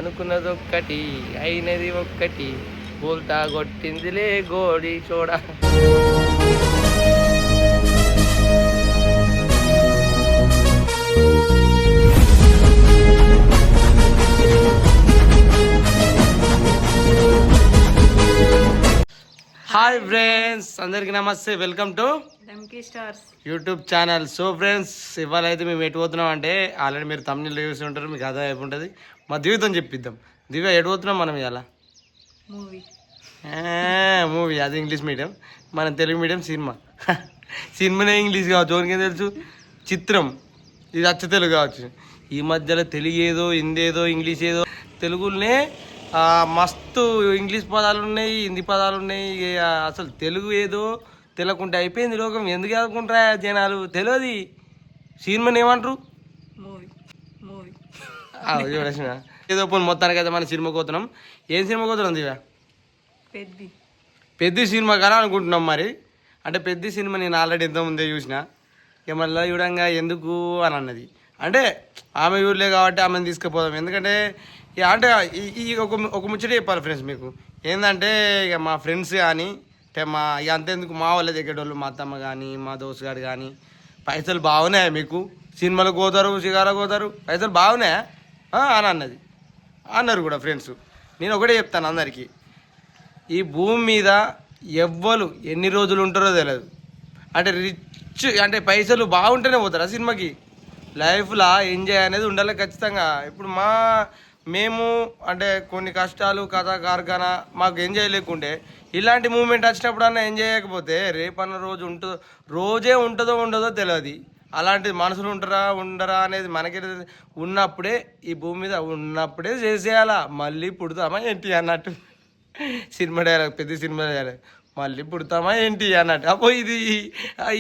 అనుకున్నది ఒక్కటి అయినది ఒక్కటి బోల్తా కొట్టిందిలే గోడి చూడ. హాయ్ ఫ్రెండ్స్, అందరికి నమస్తే. Welcome to YouTube channel. So friends, ఇవాళ అయితే మేము ఎటు పోతున్నాం అంటే ఆల్రెడీ మీరు తమిళలో చూసి ఉంటారు, మీకు అదే అయిపోతుంది. మా దివ్యతో చెప్పిద్దాం. దివ్య ఎటు పోతున్నాం మనం ఇవాళ? మూవీ. అది ఇంగ్లీష్ మీడియం, మనం తెలుగు మీడియం. సినిమానే ఇంగ్లీష్ కావచ్చు, ఎవరికి తెలుసు. చిత్రం ఇది అచ్చ తెలుగు కావచ్చు. ఈ మధ్యలో తెలుగు ఏదో, హిందీ ఏదో, ఇంగ్లీష్ ఏదో. తెలుగులోనే మస్తు ఇంగ్లీష్ పదాలు ఉన్నాయి, హిందీ పదాలు ఉన్నాయి. అసలు తెలుగు ఏదో తెలియకుండా అయిపోయింది లోకం. ఎందుకు చదువుకుంటారా జనాలు? తెలియదు. సినిమాని ఏమంటారు? చూడసిన ఏదో పోనీ మొత్తానికి అయితే మన సినిమాకి పోతున్నాం. ఏం సినిమాకి పోతున్నాం దివ్య? పెద్ద సినిమా కదా అనుకుంటున్నాం. మరి అంటే పెద్ద సినిమా నేను ఆల్రెడీ ఎంతోముందే చూసిన. ఇక మళ్ళీ చూడంగా ఎందుకు అని అన్నది. అంటే ఆమె ఊర్లే కాబట్టి ఆమెను తీసుకుపోదాం. ఎందుకంటే అంటే ఈ ఒక ముచ్చట చెప్పాలి ఫ్రెండ్స్ మీకు. ఏంటంటే ఇక మా ఫ్రెండ్స్ కానీ మా ఇక అంతేందుకు మా వాళ్ళ దగ్గర మా అత్తమ్మ కానీ మా దోస్తు గారు కానీ పైసలు బాగున్నాయా మీకు? సినిమాలకు పోతారు, షికారకు పోతారు, పైసలు బాగున్నాయా అని అన్నది. అన్నారు కూడా ఫ్రెండ్స్. నేను ఒకటే చెప్తాను అందరికీ, ఈ భూమి మీద ఎవ్వరు ఎన్ని రోజులు ఉంటారో తెలియదు. అంటే రిచ్ అంటే పైసలు బాగుంటేనే పోతారు ఆ సినిమాకి. లైఫ్లో ఎంజాయ్ అనేది ఉండాలి ఖచ్చితంగా. ఇప్పుడు మేము అంటే కొన్ని కష్టాలు కథ కార్ఖానా మాకు ఎంజాయ్ లేకుంటే ఇలాంటి మూమెంట్ వచ్చినప్పుడు అన్న ఎంజాయ్ చేయకపోతే రేపన్న రోజే ఉంటుందో ఉండదో తెలియదు. అలాంటి మనుషులు ఉండరా అనేది మనకి ఉన్నప్పుడే, ఈ భూమి మీద ఉన్నప్పుడే చేసేయాలా. మళ్ళీ పుడతామా ఏంటి అన్నట్టు సినిమా డైలాగ్, పెద్ద సినిమా డైలాగ్. మళ్ళీ పుడతామా ఏంటి అన్నట్టు. అప్పో ఇది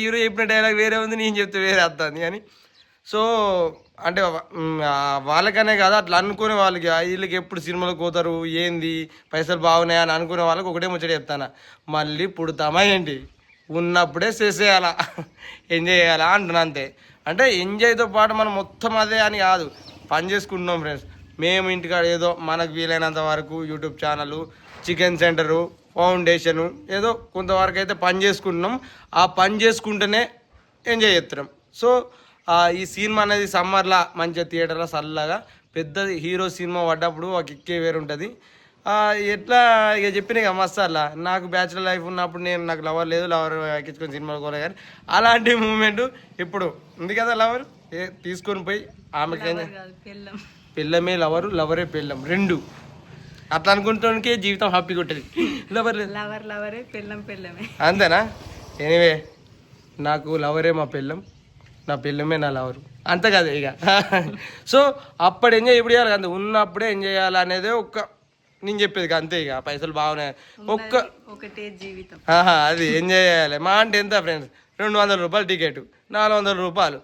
హీరో చెప్పిన డైలాగ్ వేరే ఉంది, నేను చెప్తే వేరే వస్తుంది అని. సో అంటే వాళ్ళకనే కాదు, అట్లా అనుకునే వాళ్ళకి, వీళ్ళకి ఎప్పుడు సినిమాలకు పోతారు, ఏంది పైసలు బాగున్నాయా అని అనుకునే వాళ్ళకి ఒకటే ముచ్చట చెప్తాను, మళ్ళీ పుడతామా ఏంటి, ఉన్నప్పుడే చేసేయాలా, ఎంజాయ్ చేయాలా అంటున్నా అంతే. అంటే ఎంజాయ్తో పాటు మనం మొత్తం అదే అని కాదు, పని చేసుకుంటున్నాం ఫ్రెండ్స్. మేము ఇంటికాడ ఏదో మనకు వీలైనంత వరకు YouTube channel, chicken centre, foundation ఏదో కొంతవరకు అయితే పని చేసుకుంటున్నాం. ఆ పని చేసుకుంటేనే ఎంజాయ్ చేస్తున్నాం. సో ఈ సినిమా అనేది సమ్మర్లో మంచిగా థియేటర్లో చల్లగా పెద్ద హీరో సినిమా పడ్డప్పుడు ఒక కిక్కే వేరు ఉంటుంది. ఎట్లా ఇక చెప్పిన ఇక మస్తాలా, నాకు బ్యాచులర్ లైఫ్ ఉన్నప్పుడు నాకు లవర్ లేదు, లవర్ ఎక్కించుకొని సినిమాలు కోలే, కానీ అలాంటి మూమెంట్ ఇప్పుడు ఉంది కదా. లవర్ తీసుకొని పోయి ఆమెకి పిల్లమే లవరు, లవరే పిల్లం, రెండు అట్లా అనుకుంటానికే జీవితం హ్యాపీగా ఉంటుంది. లవరే పిల్లమే అంతేనా? ఎనీవే, నాకు లవరే మా పిల్లం, నా పిల్లమే నా లవరు, అంతే కదా ఇక. సో అప్పుడు ఎంజాయ్ ఎప్పుడు చేయాలి అంతే, ఉన్నప్పుడే ఎంజాయ్ చేయాలి అనేది నేను చెప్పేది అంతే. ఇక పైసలు బాగున్నాయి ఒకటే జీవితం, అది ఎంజాయ్ చేయాలి. మా అంటే ఎంత ఫ్రెండ్స్, 200 రూపాయలు టికెట్, 400 రూపాయలు,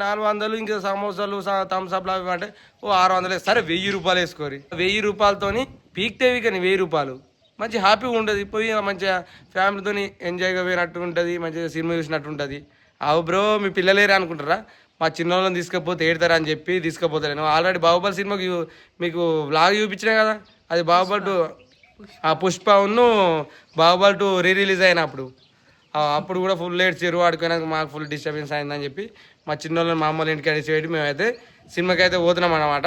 400 ఇంకా సమోసాలు థమ్స్అప్లు అవి అంటే 600. సరే 1000 రూపాయలు వేసుకోరి. 1000 రూపాయలతోని పీక్తేవి కానీ 1000 రూపాయలు మంచి హ్యాపీగా ఉంటుంది. పోయి మంచిగా ఫ్యామిలీతో ఎంజాయ్గా పోయినట్టు ఉంటుంది, మంచిగా సినిమా చూసినట్టు ఉంటుంది. అవు బ్రో, మీ పిల్లలేరా అనుకుంటారా? మా చిన్నోళ్ళని తీసుకపోతే ఏడతారా అని చెప్పి తీసుకపోతారు. నేను ఆల్రెడీ బాహుబలి సినిమాకి మీకు వ్లాగ్ చూపించినా కదా, అది బాహుబలి 2 పుష్పను బాహుబలి 2 రిలీజ్ అయినప్పుడు. అప్పుడు కూడా ఫుల్ ఏడ్చారు, ఆడుకోవడానికి మాకు ఫుల్ డిస్టర్బెన్స్ అయిందని చెప్పి మా చిన్నోళ్ళని మా అమ్మల ఇంటికి అడిచి పెట్టి మేమైతే సినిమాకి అయితే పోతున్నాం అన్నమాట.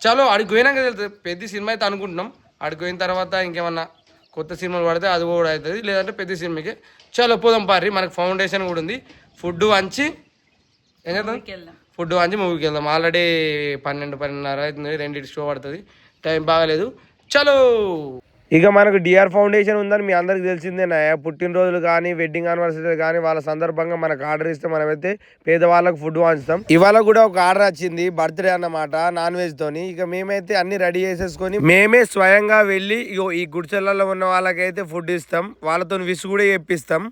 చలో అడిగి పోయినాక తెలుస్తుంది, పెద్ద సినిమా అయితే అనుకుంటున్నాం. అడిగి పోయిన తర్వాత ఇంకేమన్నా కొత్త సినిమాలు పడితే అది కూడా అవుతుంది, లేదంటే పెద్ద సినిమాకి చలో పోదాం పారి. మనకు ఫౌండేషన్ కూడా ఉంది. ఫుడ్ వంచి ఏం చేద్దాం, ఫుడ్ వంచి మూవీకి వెళ్దాం. ఆల్రెడీ 12:30 అవుతుంది, 2 షో పడుతుంది, టైం బాగాలేదు. చలో ఇక మనకు డిఆర్ ఫౌండేషన్ ఉందని మీ అందరికి తెలిసిందేనా. పుట్టినరోజులు కానీ వెడ్డింగ్ యానివర్సరీ కానీ వాళ్ళ సందర్భంగా మనకు ఆర్డర్ ఇస్తే మనమైతే పేదవాళ్ళకు ఫుడ్ వంచుతాం. ఇవాళ కూడా ఒక ఆర్డర్ వచ్చింది, బర్త్డే అన్నమాట, నాన్ వెజ్ తోని. ఇక మేమైతే అన్ని రెడీ చేసేసుకొని మేమే స్వయంగా వెళ్ళి ఈ గుడిచెలలో ఉన్న వాళ్ళకైతే ఫుడ్ ఇస్తాం, వాళ్ళతో విష్ కూడా చెప్పిస్తాం.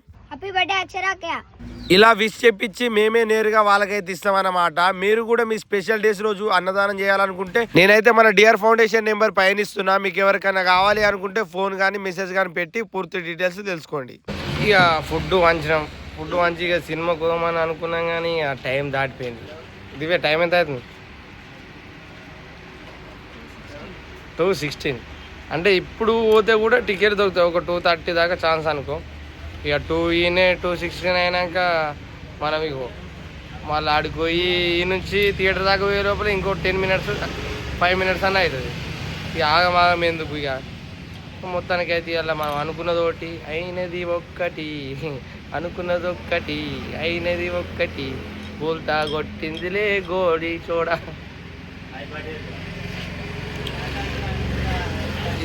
ఇలా విష్ చెప్పించి మేమే నేరుగా వాళ్ళకైతే ఇస్తాం అన్నమాట. మీరు కూడా మీ స్పెషల్ డేస్ రోజు అన్నదానం చేయాలనుకుంటే నేనైతే మన డిఆర్ ఫౌండేషన్ నెంబర్ పైన ఇస్తున్నా. మీకు ఎవరికైనా కావాలి అనుకుంటే ఫోన్ కానీ మెసేజ్ కానీ పెట్టి పూర్తి డీటెయిల్స్ తెలుసుకోండి. ఇక ఫుడ్ వంచి ఇక సినిమా కుదమని అనుకున్నాం, కానీ ఆ టైం దాటిపోయింది. దివ్య టైం ఎంత అవుతుంది? 2:16 అంటే ఇప్పుడు పోతే కూడా టికెట్ దొరుకుతాయి ఒక 2:30 దాకా ఛాన్స్ అనుకో. ఇక 2:16 అయినాక మనం ఇగో మళ్ళీ ఆడికి పోయి ఈ నుంచి థియేటర్ దాకా పోయే లోపల ఇంకో 10 మినిట్స్ 5 మినిట్స్ అన్న అవుతుంది. ఇక ఆగమాగం ఎందుకు ఇక మొత్తానికి అయితే ఇలా మనం అనుకున్నది ఒకటి అయినది ఒక్కటి అయినది ఒక్కటి బోల్తా కొట్టిందిలే గోడి చూడ.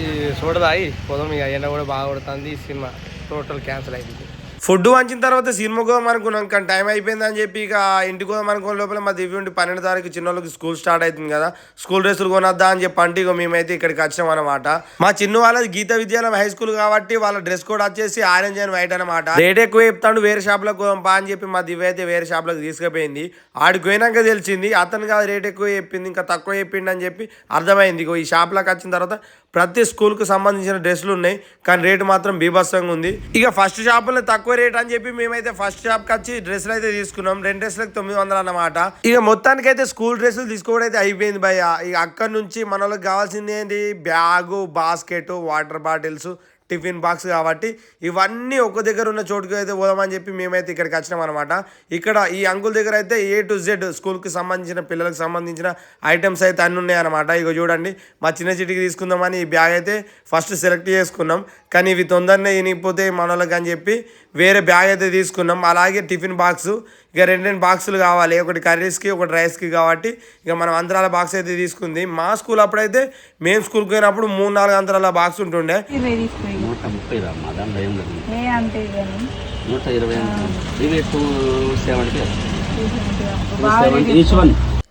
ఈ చూడదాయి పోదాం ఇక ఎండ కూడా బాగా కొడుతుంది. ఈ సినిమా టోటల్ క్యాన్సిల్ అయింది. ఫుడ్ వంచిన తర్వాత సినిమా కోసం అనుకున్నాం కానీ టైం అయిపోయిందని చెప్పి ఇక ఇంటికి కోసం అనుకున్న లోపల మా దివ్య ఉండి 12 తారీఖు చిన్నోళ్ళకి స్కూల్ స్టార్ట్ అవుతుంది కదా, స్కూల్ డ్రెస్సులు కొనొద్దా అని చెప్పి అంటే ఇక మేమైతే ఇక్కడికి వచ్చాం అనమాట. మా చిన్న వాళ్ళది గీత విద్యాలయం హై స్కూల్ కాబట్టి వాళ్ళ డ్రెస్ కోడ్ వచ్చేసి ఆరెంజ్ అండ్ వైట్ అనమాట. రేట్ ఎక్కువ చెప్తాడు వేరే షాప్లకు పా అని చెప్పి మా దివ్య అయితే వేరే షాప్లకు తీసుకుపోయింది. ఆడికి పోయినాక తెలిసింది అతను కాదు రేట్ ఎక్కువ చెప్పింది ఇంకా తక్కువ చెప్పిండి అని చెప్పి అర్థమైంది. ఈ షాప్లోకి వచ్చిన తర్వాత ప్రతి స్కూల్కి సంబంధించిన డ్రెస్సులు ఉన్నాయి కానీ రేటు మాత్రం బీభత్సంగా ఉంది. ఇక ఫస్ట్ షాపులో తక్కువ రేట్ అని చెప్పి మేమైతే ఫస్ట్ షాప్కి వచ్చి డ్రెస్సులు అయితే తీసుకున్నాం. 2 డ్రెస్సులకు 900 అన్నమాట. ఇక మొత్తానికి అయితే స్కూల్ డ్రెస్సులు తీసుకోవడం అయితే అయిపోయింది భయ్య. ఇక అక్కడ నుంచి మన వాళ్ళకి కావాల్సింది ఏంటి, bag, basket, water bottles, tiffin box కాబట్టి ఇవన్నీ ఒక దగ్గర ఉన్న చోటుకి అయితే పోదామని చెప్పి మేమైతే ఇక్కడికి వచ్చినాం అనమాట. ఇక్కడ ఈ అంకుల్ దగ్గర అయితే A to Z స్కూల్కి సంబంధించిన పిల్లలకు సంబంధించిన ఐటమ్స్ అయితే అన్నీ ఉన్నాయి అనమాట. ఇక చూడండి మా చిన్న చిటికి తీసుకుందామని ఈ బ్యాగ్ అయితే ఫస్ట్ సెలెక్ట్ చేసుకున్నాం కానీ ఇవి తొందరనే ఇనిగిపోతే మన వాళ్ళకి అని చెప్పి వేరే బ్యాగ్ అయితే తీసుకున్నాం. అలాగే టిఫిన్ బాక్స్ ఇక 2 బాక్సులు కావాలి, ఒకటి కర్రీస్కి ఒకటి రైస్కి కాబట్టి ఇక మనం అంతరాల బాక్స్ అయితే తీసుకుంది. మా స్కూల్ అప్పుడైతే మేము స్కూల్కి పోయినప్పుడు 3-4 అంతరాల బాక్స్ ఉంటుండే. 130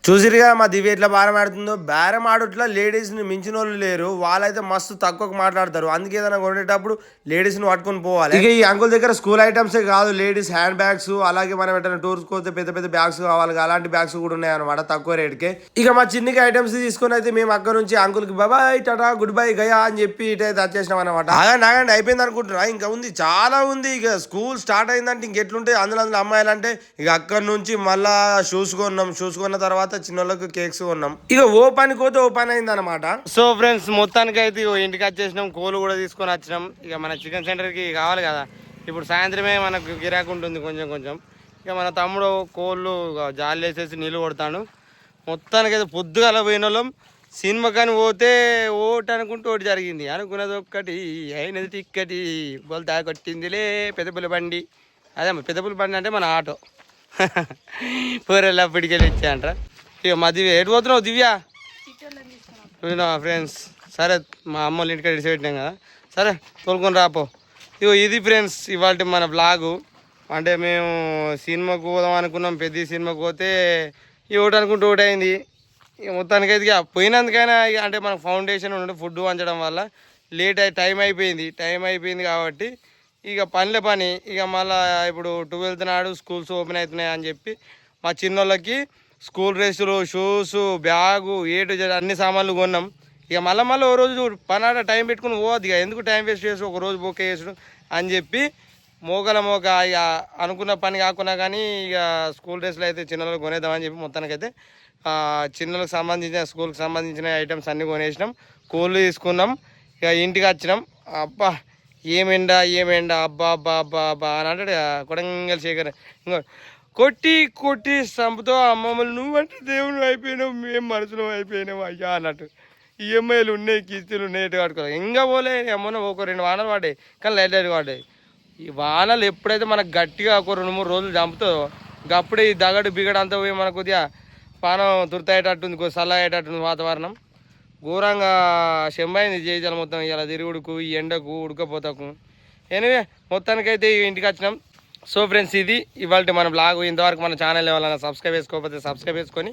చూసిరుగా మా దివ్య ఎట్లా బేరం ఆడుతుందో. బేరం ఆడుట్లా లేడీస్ని మించిన వాళ్ళు లేరు, వాళ్ళైతే మస్తు తక్కువకు మాట్లాడతారు. అందుకే ఏదైనా కొనేటప్పుడు లేడీస్ని పట్టుకొని పోవాలి. ఇక ఈ అంకుల్ దగ్గర స్కూల్ ఐటమ్సే కాదు, లేడీస్ హ్యాండ్ బ్యాగ్స్, అలాగే మనం ఎట్లా టూర్స్కి పోతే పెద్ద పెద్ద బ్యాగ్స్ కావాలి అలాంటి బ్యాగ్స్ కూడా ఉన్నాయి అనమాట తక్కువ రేట్కే. ఇక మా చిన్నకి ఐటమ్స్ తీసుకొని అయితే మేము అక్కడ నుంచి అంకుల్కి బాయ్ టాటా గుడ్ బై గయా అని చెప్పి ఇటైతే వచ్చేసినాం అనమాట. నాగండి అయిపోయింది అనుకుంటున్నా, ఇంకా ఉంది చాలా ఉంది. ఇక స్కూల్ స్టార్ట్ అయిందంటే ఇంకెట్లుంటే అందులో అమ్మాయిలు అంటే ఇక అక్కడ నుంచి మళ్ళా షూస్ కొన్న తర్వాత చిన్నోళ్ళకి కేక్స్ కొన్నాం. ఇక ఓ పని కోతే ఓ పని అయింది అనమాట. సో ఫ్రెండ్స్ మొత్తానికి అయితే ఇంటికి వచ్చేసినాం, కోళ్ళు కూడా తీసుకొని వచ్చినాం. ఇక మన చికెన్ సెంటర్కి కావాలి కదా, ఇప్పుడు సాయంత్రమే మనకు గిరాకు ఉంటుంది కొంచెం. ఇక మన తమ్ముడు కోళ్ళు జాలి వేసేసి నీళ్ళు కొడతాడు. మొత్తానికి అయితే పొద్దుగాల పోయిన వాళ్ళం సినిమా కానీ పోతే ఓటు అనుకుంటూ ఒకటి జరిగింది, అనుకున్నది ఒక్కటి అయినది టిక్కటి బోల్తా కొట్టిందిలే పెద్దపుల్ల బండి. అదే పెద్దపుల్ల బండి అంటే మన ఆటో పూరెల్లా పిడికెళ్ళి ఇచ్చాయంటారా. ఇక మా దివ్య ఎటు పోతున్నావు దివ్య? ఫ్రెండ్స్ సరే మా అమ్మ వాళ్ళ ఇంటికి ఇడిచిపెట్టినాం కదా, సరే తోలుకొని రాపో. ఇగో ఇది ఫ్రెండ్స్ ఇవాళ మన బ్లాగు. అంటే మేము సినిమాకు పోదాం అనుకున్నాం, పెద్ద సినిమాకు పోతే ఒకటి అనుకుంటూ ఒకటి అయింది. ఇక మొత్తానికి అయితే పోయినందుకైనా ఇక అంటే మనకు ఫౌండేషన్ ఉండే ఫుడ్ వంచడం వల్ల లేట్ అయి టైం అయిపోయింది కాబట్టి ఇక పని ఇక మళ్ళీ ఇప్పుడు 12th నాడు స్కూల్స్ ఓపెన్ అవుతున్నాయి అని చెప్పి మా చిన్నోళ్ళకి స్కూల్ డ్రెస్సులు, షూస్, బ్యాగు, అన్ని సామాన్లు కొన్నాం. ఇక మళ్ళీ ఓ రోజు పనాడ టైం పెట్టుకుని పోవద్దు, ఇక ఎందుకు టైం వేస్ట్ చేసి ఒక రోజు బుక్ చేసుడు అని చెప్పి మోక ఇక అనుకున్న పని కాకున్నా కానీ ఇక స్కూల్ డ్రెస్సులు అయితే చిన్నలకు కొనేద్దామని చెప్పి మొత్తానికైతే చిన్నలకు సంబంధించిన స్కూల్కి సంబంధించిన ఐటమ్స్ అన్నీ కొనేసినాం. కోళ్ళు తీసుకున్నాం, ఇక ఇంటికి వచ్చినాం. అబ్బా ఏమెండా అబ్బా అని అంటాడు కొడంగల్ శేఖర్. ఇంకో కొట్టి సంపుతో అమ్మమ్మలు నువ్వంటే దేవుడు అయిపోయినావు, మేము మనుషులు అయిపోయినావు అయ్యా అన్నట్టు. ఈఎంఐలు ఉన్నాయి, కిస్తీలు ఉన్నాయి, ఎటు కట్టుకోవాలి. ఇంకా పోలే ఏమన్నా ఒక 2 వానలు పడ్డాయి కానీ లైట్ పడ్డాయి. ఈ వానలు ఎప్పుడైతే మనకు గట్టిగా ఒక 2-3 రోజులు చంపుతుందో అప్పుడే ఈ దగడు బిగడు అంతా పోయి మనకు కొద్దిగా పానం తుర్తయ్యేటట్టుంది, కొద్దిగా చల్లయ్యేటట్టుంది వాతావరణం. ఘోరంగా చెంబైంది చేయాలి మొత్తం ఇలా తిరుగుడుకు, ఈ ఎండకు, ఉడకపోతకు. ఎనివే మొత్తానికైతే ఇంటికి వచ్చినాం. సో ఫ్రెండ్స్ ఇది ఇవాళ మన బ్లాగ్. ఇంతవరకు మన ఛానల్ ఎవరైనా సబ్స్క్రైబ్ చేసుకోకపోతే సబ్స్క్రైబ్ చేసుకొని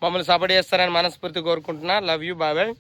మమ్మల్ని సపోర్ట్ చేస్తారని మనస్ఫూర్తి కోరుకుంటున్నా. Love you, bye bye.